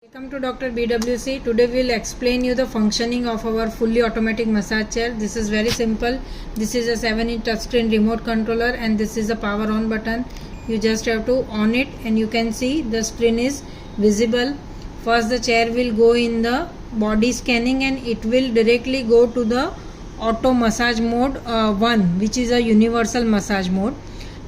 Welcome to Dr. BWC. Today we will explain you the functioning of our fully automatic massage chair. This is very simple. This is a 7-inch touchscreen remote controller and this is a power on button. You just have to on it and you can see the screen is visible. First the chair will go in the body scanning and it will directly go to the auto massage mode 1, which is a universal massage mode.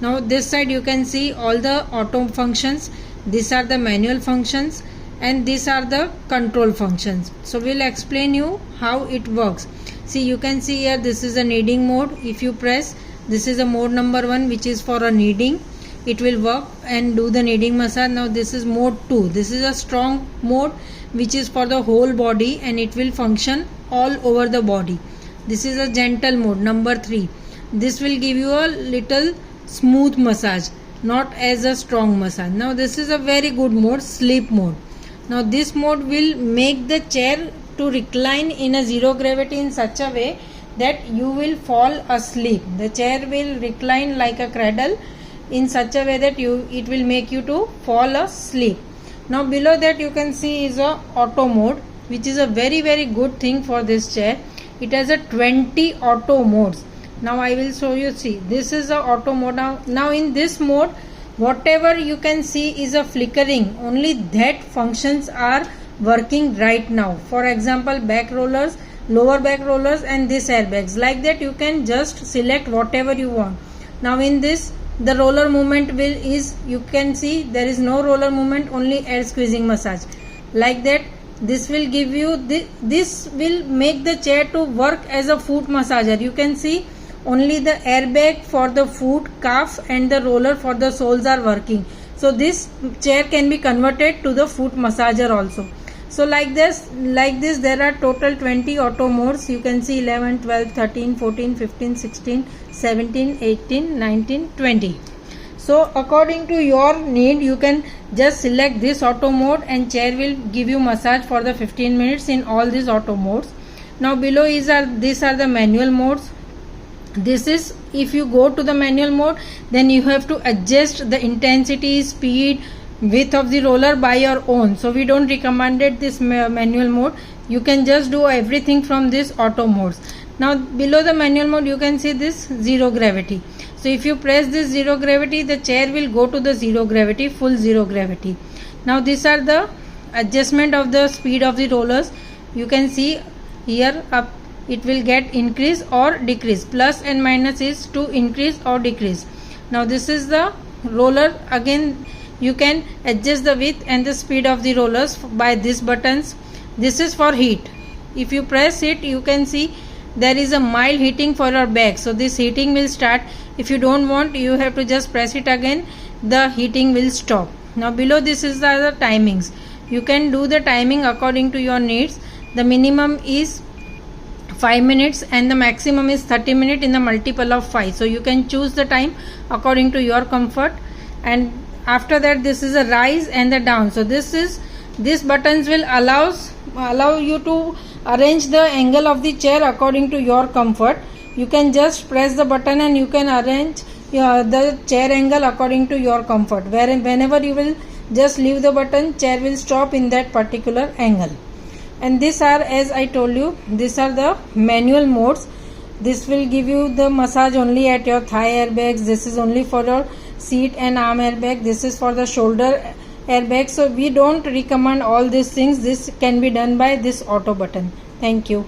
Now this side you can see all the auto functions. These are the manual functions and these are the control functions. So we'll explain you how it works. See, you can see here this is a kneading mode. If you press, this is a mode number 1, which is for a kneading. It will work and do the kneading massage. Now this is mode 2. This is a strong mode which is for the whole body and it will function all over the body. This is a gentle mode number 3. This will give you a little smooth massage, not as a strong massage. Now this is a very good mode, sleep mode. Now this mode will make the chair to recline in a zero gravity in such a way that you will fall asleep. The chair will recline like a cradle in such a way that it will make you to fall asleep. Now below that you can see is a auto mode, which is a very good thing for this chair. It has a 20 auto modes. Now I will show you. See, this is a auto mode. Now in this mode, whatever you can see is a flickering, only that functions are working right now. For example, back rollers, lower back rollers and this airbags. Like that you can just select whatever you want. Now in this, the roller movement you can see there is no roller movement, only air squeezing massage. Like that, this will give you, this will make the chair to work as a foot massager. You can see only the airbag for the foot, calf and the roller for the soles are working. So this chair can be converted to the foot massager also. So like this there are total 20 auto modes. You can see 11, 12, 13, 14, 15, 16, 17, 18, 19, 20. So according to your need you can just select this auto mode and chair will give you massage for the 15 minutes in all these auto modes. Now below these are the manual modes. This is, if you go to the manual mode, then you have to adjust the intensity, speed, width of the roller by your own. So we don't recommend this manual mode. You can just do everything from this auto modes. Now below the manual mode you can see this zero gravity. So if you press this zero gravity, the chair will go to the zero gravity, full zero gravity. Now these are the adjustment of the speed of the rollers. You can see here up, it will get increase or decrease. Plus and minus is to increase or decrease. Now this is the roller. Again you can adjust the width and the speed of the rollers by these buttons. This is for heat. If you press it, you can see there is a mild heating for your back. So this heating will start. If you don't want, you have to just press it again. The heating will stop. Now below this is the timings. You can do the timing according to your needs. The minimum is 5 minutes and the maximum is 30 minutes in the multiple of 5. So you can choose the time according to your comfort. And after that, this is a rise and the down. So these buttons will allow you to arrange the angle of the chair according to your comfort. You can just press the button and you can arrange the chair angle according to your comfort. Whenever you will just leave the button, chair will stop in that particular angle. And these are, as I told you, these are the manual modes. This will give you the massage only at your thigh airbags. This is only for your seat and arm airbag. This is for the shoulder airbag. So we don't recommend all these things. This can be done by this auto button. Thank you.